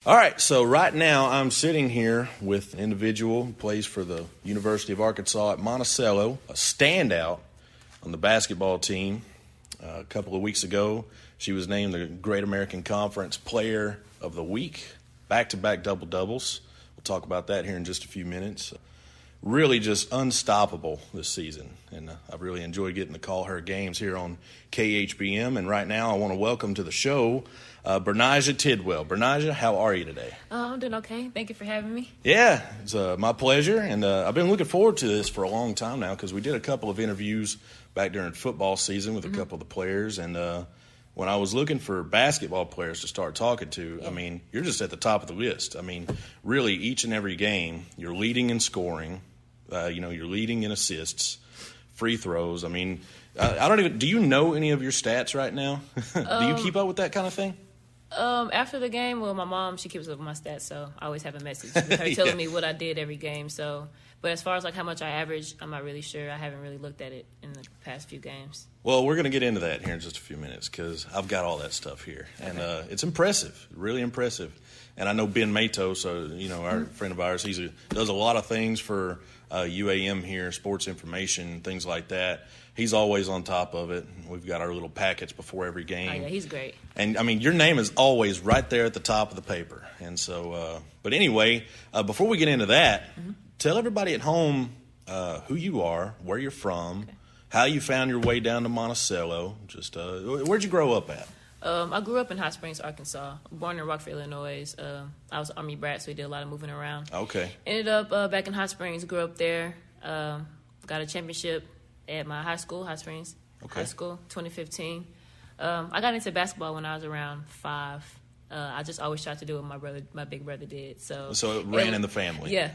All right, so right now I'm sitting here with an individual who plays for the University of Arkansas at Monticello, a standout on the basketball team. A couple of weeks ago, she was named the Great American Conference Player of the Week, back-to-back double-doubles. We'll talk about that here in just a few minutes. Really just unstoppable this season, and I've really enjoyed getting to call her games here on KHBM. And right now I want to welcome to the show Berniezha Tidwell. Berniezha, how are you today? I'm doing okay. Thank you for having me. Yeah, it's my pleasure, and I've been looking forward to this for a long time now because we did a couple of interviews back during football season with a couple of the players, and when I was looking for basketball players to start talking to, I mean, you're just at the top of the list. I mean, really, each and every game, you're leading in scoring. You're leading in assists, free throws. I mean, do you know any of your stats right now? Do you keep up with that kind of thing? After the game, well, my mom, she keeps up with my stats, so I always have a message with her telling me what I did every game. So, but as far as like how much I average, I'm not really sure. I haven't really looked at it in the past few games. Well, we're going to get into that here in just a few minutes because I've got all that stuff here. And it's impressive, really impressive. And I know Ben Matos, our friend of ours, does a lot of things for UAM here, sports information, things like that. He's always on top of it. We've got our little packets before every game. Oh, yeah, he's great. And, I mean, your name is always right there at the top of the paper. And so, but anyway, before we get into that, tell everybody at home who you are, where you're from, how you found your way down to Monticello. Just where'd you grow up at? I grew up in Hot Springs, Arkansas. Born in Rockford, Illinois. I was an Army brat, so we did a lot of moving around. Okay. Ended up back in Hot Springs. Grew up there. Got a championship at my high school, Hot Springs High School, 2015. I got into basketball when I was around 5. I just always tried to do what my big brother did. So it ran in the family. Yeah.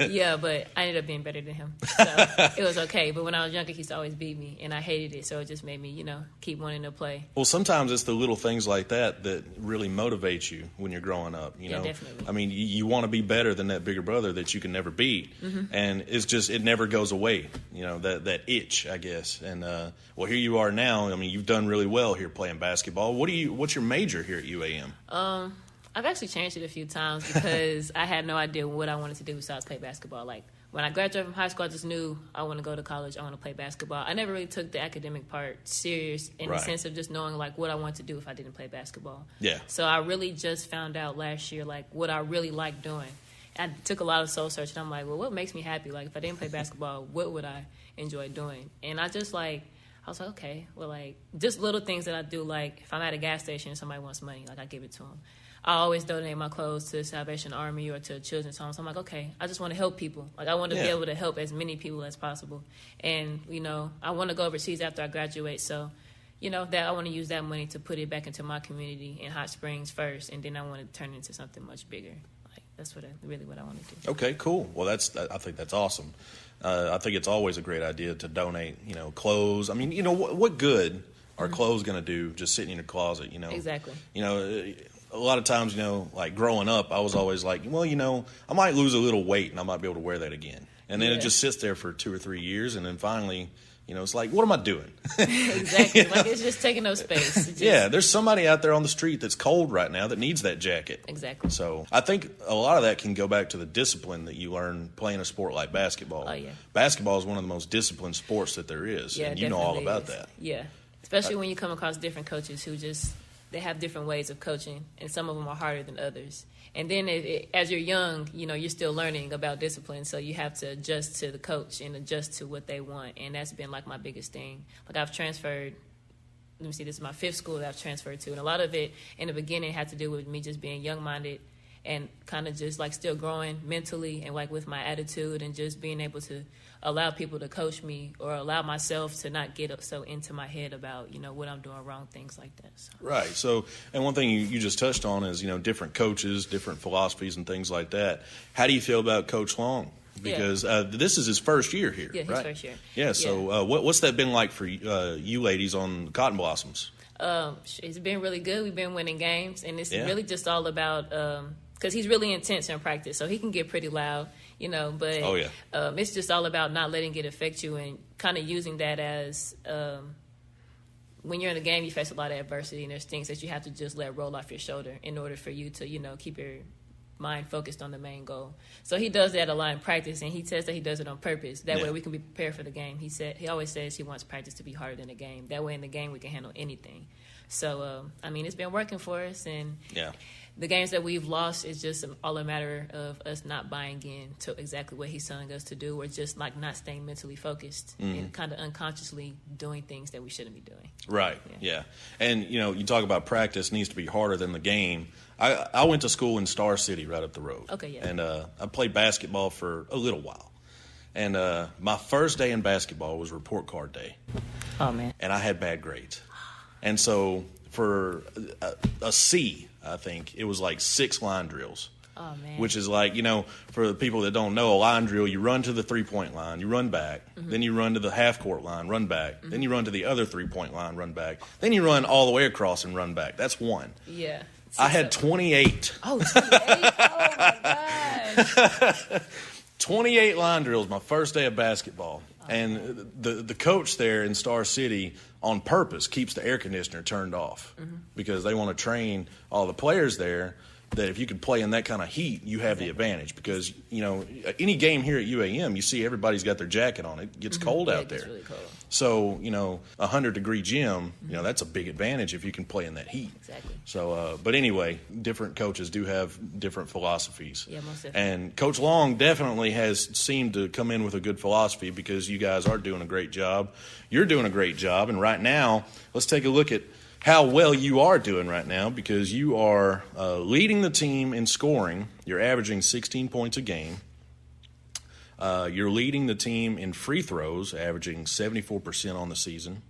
Yeah, but I ended up being better than him. So it was okay. But when I was younger, he used to always beat me, and I hated it. So it just made me, keep wanting to play. Well, sometimes it's the little things like that that really motivate you when you're growing up. Yeah, definitely. I mean, you want to be better than that bigger brother that you can never beat. And it's just, it never goes away, that itch, I guess. And, well, here you are now. I mean, you've done really well here playing basketball. What's your major here at UAM? I've actually changed it a few times because I had no idea what I wanted to do besides play basketball. Like, when I graduated from high school, I just knew I want to go to college, I want to play basketball. I never really took the academic part serious in the sense of just knowing, like, what I wanted to do if I didn't play basketball. Yeah. So I really just found out last year, like, what I really like doing. I took a lot of soul searching. I'm like, well, what makes me happy? Like, if I didn't play basketball, what would I enjoy doing? And I was like, okay, well, like, just little things that I do, like, if I'm at a gas station and somebody wants money, like, I give it to them. I always donate my clothes to the Salvation Army or to children's homes. I'm like, okay, I just want to help people. Like, I want to be able to help as many people as possible. And, I want to go overseas after I graduate. So, that I want to use that money to put it back into my community in Hot Springs first. And then I want to turn it into something much bigger. Like, that's really what I want to do. Okay, cool. Well, I think that's awesome. I think it's always a great idea to donate, clothes. I mean, what good are clothes going to do just sitting in your closet, Exactly. A lot of times, like growing up, I was always like, well, I might lose a little weight and I might be able to wear that again. And then it just sits there for 2 or 3 years. And then finally, it's like, what am I doing? Exactly. Like, it's just taking up space. There's somebody out there on the street that's cold right now that needs that jacket. Exactly. So I think a lot of that can go back to the discipline that you learn playing a sport like basketball. Oh, yeah. Basketball is one of the most disciplined sports that there is. Yeah, and you know all about that. Yeah. Especially when you come across different coaches who they have different ways of coaching, and some of them are harder than others. And then as you're young, you're still learning about discipline, so you have to adjust to the coach and adjust to what they want. And that's been, like, my biggest thing. Like, I've transferred, this is my 5th school that I've transferred to, and a lot of it in the beginning had to do with me just being young-minded and kind of just, like, still growing mentally and, like, with my attitude and just being able to allow people to coach me or allow myself to not get so into my head about, what I'm doing wrong, things like that. So. Right. So, and one thing you just touched on is, different coaches, different philosophies and things like that. How do you feel about Coach Long? Because this is his first year here, right? Yeah, his first year. Yeah, so what's that been like for you ladies on Cotton Blossoms? It's been really good. We've been winning games, and it's really just all about because he's really intense in practice, so he can get pretty loud. But it's just all about not letting it affect you and kind of using that as when you're in a game, you face a lot of adversity, and there's things that you have to just let roll off your shoulder in order for you to, keep your mind focused on the main goal. So he does that a lot in practice, and he says that he does it on purpose. That way we can be prepared for the game. He always says he wants practice to be harder than the game. That way in the game we can handle anything. So, it's been working for us, and the games that we've lost is just all a matter of us not buying in to exactly what he's telling us to do, or just like not staying mentally focused and kind of unconsciously doing things that we shouldn't be doing. Right, yeah. And, you talk about practice needs to be harder than the game. I went to school in Star City right up the road. Okay, yeah. And I played basketball for a little while. And my first day in basketball was report card day. Oh, man. And I had bad grades. And so for a C, I think, it was like 6 line drills. Oh, man. Which is like, for the people that don't know, a line drill, you run to the 3-point line, you run back, then you run to the half-court line, run back, then you run to the other 3-point line, run back, then you run all the way across and run back. That's one. Yeah. I had 28. Oh, 28? Oh, my gosh. 28 line drills my first day of basketball. And the coach there in Star City on purpose keeps the air conditioner turned off because they want to train all the players there that if you can play in that kind of heat, you have the advantage. Because, any game here at UAM, you see everybody's got their jacket on. It gets cold out there. It gets really cold. So, 100-degree gym, that's a big advantage if you can play in that heat. Exactly. So, but anyway, different coaches do have different philosophies. Yeah, most definitely. And Coach Long definitely has seemed to come in with a good philosophy because you guys are doing a great job. You're doing a great job. And right now, let's take a look at how well you are doing right now, because you are leading the team in scoring. You're averaging 16 points a game. You're leading the team in free throws, averaging 74% on the season.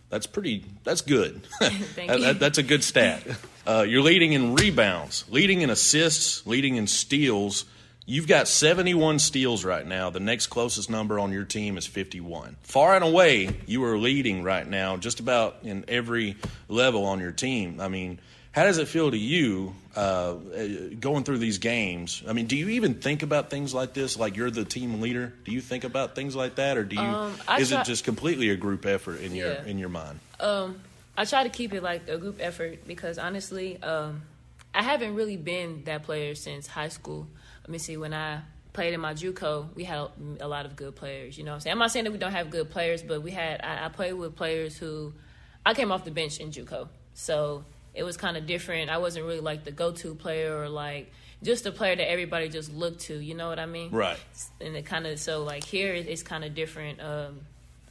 That's good. Thank you. That's a good stat. You're leading in rebounds, leading in assists, leading in steals. You've got 71 steals right now. The next closest number on your team is 51. Far and away, you are leading right now just about in every level on your team. I mean, how does it feel to you going through these games? I mean, do you even think about things like this, like you're the team leader? Do you think about things like that, or do you? Is it just completely a group effort in your mind? I try to keep it like a group effort because honestly, I haven't really been that player since high school. Let me see, when I played in my JUCO, we had a lot of good players, you know what I'm saying? I'm not saying that we don't have good players, but I played with players who, I came off the bench in JUCO, so it was kind of different. I wasn't really like the go-to player or like just a player that everybody just looked to, you know what I mean? Right. And it kind of, so like here it's kind of different.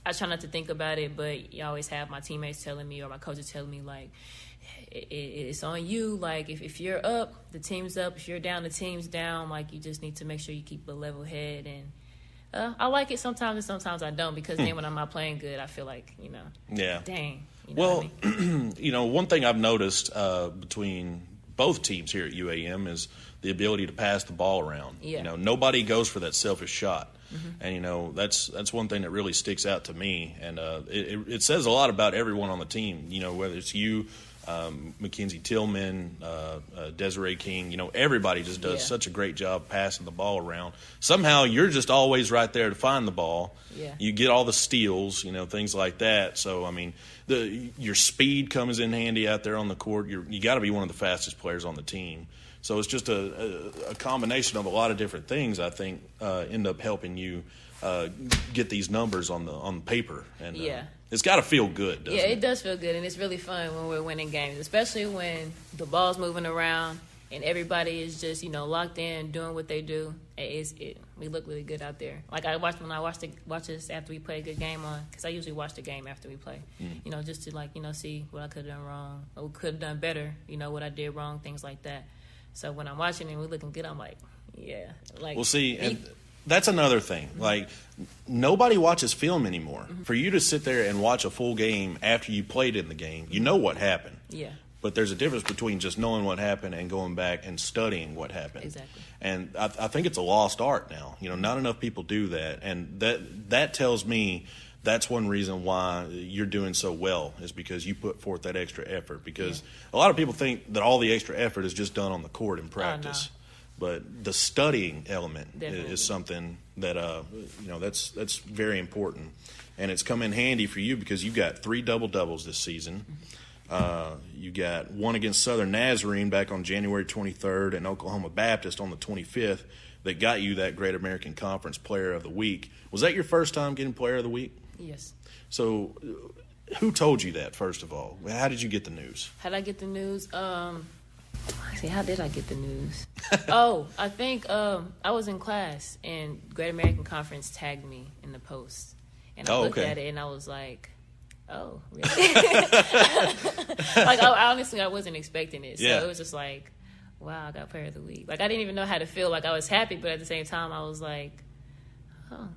I try not to think about it, but you always have my teammates telling me or my coaches telling me like, it's on you. Like if you're up, the team's up. If you're down, the team's down. Like you just need to make sure you keep a level head. And I like it sometimes, and sometimes I don't, because then when I'm not playing good, I feel like dang. You know what I mean? One thing I've noticed between both teams here at UAM is the ability to pass the ball around. Yeah. Nobody goes for that selfish shot. And that's one thing that really sticks out to me, and it says a lot about everyone on the team. Whether it's you, Mackenzie Tillman, Desiree King, everybody just does such a great job passing the ball around. Somehow you're just always right there to find the ball. Yeah. You get all the steals, things like that. So I mean, your speed comes in handy out there on the court. You got to be one of the fastest players on the team. So it's just a combination of a lot of different things, I think, end up helping you get these numbers on paper. And it's got to feel good, doesn't it? Yeah, it does feel good, and it's really fun when we're winning games, especially when the ball's moving around and everybody is just, locked in, doing what they do. We look really good out there. Like when I watch this after we play a good game on, because I usually watch the game after we play, just to see what I could have done wrong, or could have done better, what I did wrong, things like that. So when I'm watching and we're looking good, I'm like, yeah. Like, we'll see. And that's another thing. Like, nobody watches film anymore. For you to sit there and watch a full game after you played in the game, you know what happened. Yeah. But there's a difference between just knowing what happened and going back and studying what happened. Exactly. And I think it's a lost art now. Not enough people do that. And that tells me that's one reason why you're doing so well, is because you put forth that extra effort. Because a lot of people think that all the extra effort is just done on the court in practice. but the studying element Definitely. is something that that's very important, and it's come in handy for you because you've got 3 double-doubles this season. You got one against Southern Nazarene back on January 23rd and Oklahoma Baptist on the 25th that got you that Great American Conference Player of the Week. Was that your first time getting Player of the Week? Yes. So who told you that, first of all? How did you get the news? How did I get the news? How did I get the news? Oh, I think I was in class and Great American Conference tagged me in the post. And I looked at it and I was like, oh, really? Like, honestly, I wasn't expecting it. So it was just like, wow, I got Player of the Week. Like, I didn't even know how to feel. Like, I was happy, but at the same time, I was like, oh,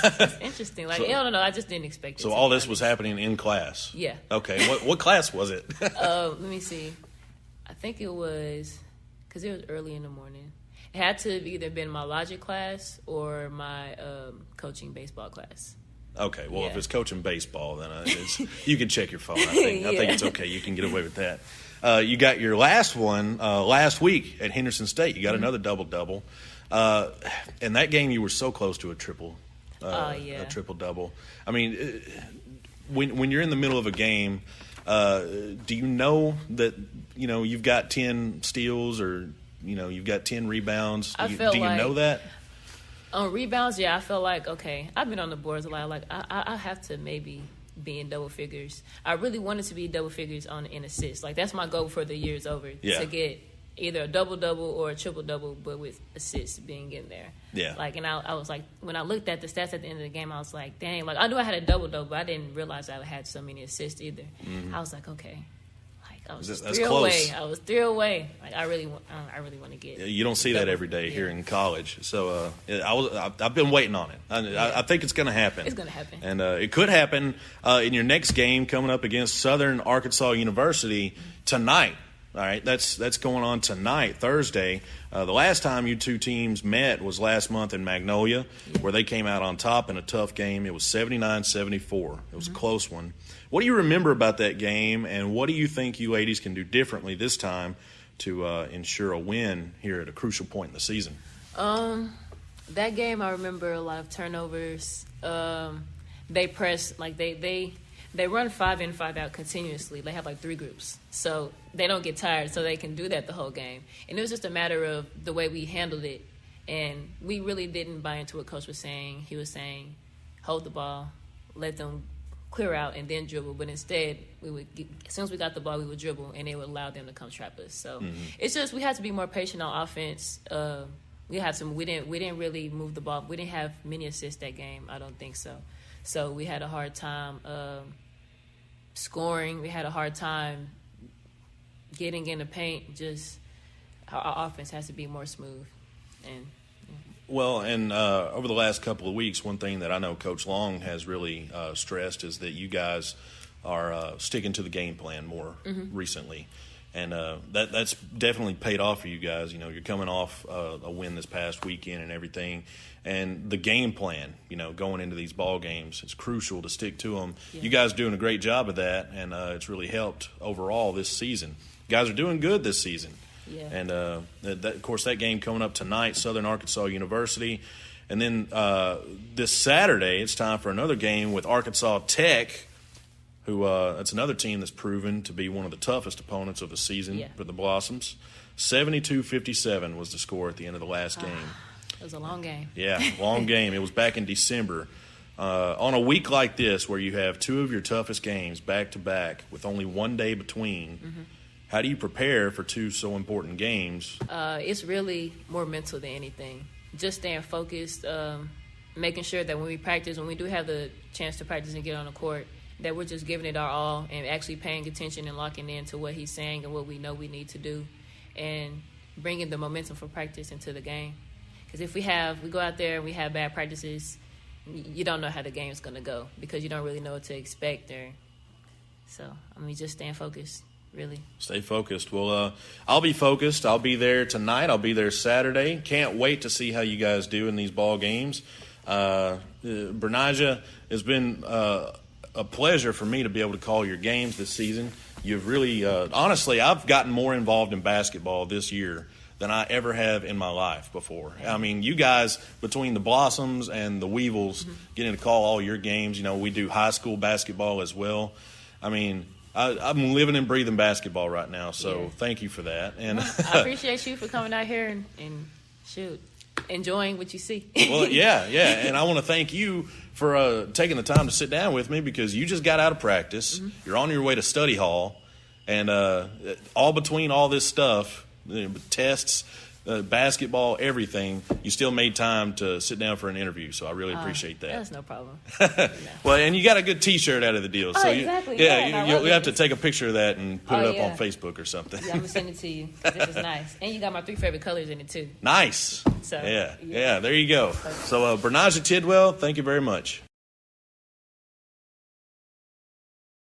that's interesting. Like, I don't know. I just didn't expect it. So all this was happening in class? Yeah. Okay. What class was it? Let me see. I think it was, because it was early in the morning. It had to have either been my logic class or my coaching baseball class. Okay, well, if it's coaching baseball, then you can check your phone. I think it's okay. You can get away with that. You got your last one last week at Henderson State. You got another double-double. In that game, you were so close to a triple-double. I mean, when you're in the middle of a game, do you know that you've got 10 steals or you've got 10 rebounds? Do you know that? On rebounds, I feel like, okay, I've been on the boards a lot. Like, I have to maybe be in double figures. I really wanted to be double figures in assists. Like, that's my goal for the year's over, to get either a double-double or a triple-double, but with assists being in there. Yeah. Like, and I was like, when I looked at the stats at the end of the game, I was like, dang, like, I knew I had a double-double, but I didn't realize I had so many assists either. Mm-hmm. I was like, okay. I was just 3 away. I was 3 away. Like, I really want to get. You don't see that every day here in college. So I've been waiting on it. I think it's going to happen. It's going to happen, and it could happen in your next game coming up against Southern Arkansas University tonight. All right, that's going on tonight, Thursday. The last time you two teams met was last month in Magnolia, where they came out on top in a tough game. It was 79-74. It was a close one. What do you remember about that game, and what do you think you ladies can do differently this time to ensure a win here at a crucial point in the season? That game, I remember a lot of turnovers. They press, like they run 5 in, 5 out continuously. They have like 3 groups, so they don't get tired, so they can do that the whole game. And it was just a matter of the way we handled it, and we really didn't buy into what Coach was saying. He was saying, hold the ball, let them clear out, and then dribble. But instead, as soon as we got the ball, we would dribble, and it would allow them to come trap us. So it's just we had to be more patient on offense. We didn't really move the ball. We didn't have many assists that game. I don't think so. So we had a hard time scoring. We had a hard time getting in the paint. Just our offense has to be more smooth. Well, and over the last couple of weeks, one thing that I know Coach Long has really stressed is that you guys are sticking to the game plan more recently. And that's definitely paid off for you guys. You're coming off a win this past weekend and everything. And the game plan, going into these ball games, it's crucial to stick to them. Yeah. You guys are doing a great job of that, and it's really helped overall this season. You guys are doing good this season. Yeah. And, of course, that game coming up tonight, Southern Arkansas University. And then this Saturday, it's time for another game with Arkansas Tech, who that's another team that's proven to be one of the toughest opponents of the season for the Blossoms. 72-57 was the score at the end of the last game. It was a long game. Yeah, long game. It was back in December. On a week like this where you have 2 of your toughest games back-to-back with only 1 day between, how do you prepare for 2 so important games? It's really more mental than anything. Just staying focused, making sure that when we practice, when we do have the chance to practice and get on the court, that we're just giving it our all and actually paying attention and locking in to what he's saying and what we know we need to do and bringing the momentum for practice into the game. Because if we go out there and we have bad practices, you don't know how the game's going to go because you don't really know what to expect there. So, just staying focused, really. Stay focused. Well, I'll be focused. I'll be there tonight. I'll be there Saturday. Can't wait to see how you guys do in these ball games. Berniezha, has been a pleasure for me to be able to call your games this season. You've really, honestly, I've gotten more involved in basketball this year than I ever have in my life before. I mean, you guys, between the Blossoms and the Weevils, getting to call all your games, we do high school basketball as well. I mean, I'm living and breathing basketball right now, so thank you for that. And I appreciate you for coming out here and enjoying what you see. Well, yeah, and I want to thank you for taking the time to sit down with me, because you just got out of practice. You're on your way to study hall, and all between all this stuff, tests, basketball, everything, you still made time to sit down for an interview, so I really appreciate that. That's no problem. Well, and you got a good T-shirt out of the deal. So exactly. you'll have to take a picture of that and put it up on Facebook or something. Yeah, I'm going to send it to you. This is nice. And you got my 3 favorite colors in it, too. Nice. So, yeah, there you go. So, Berniezha Tidwell, thank you very much.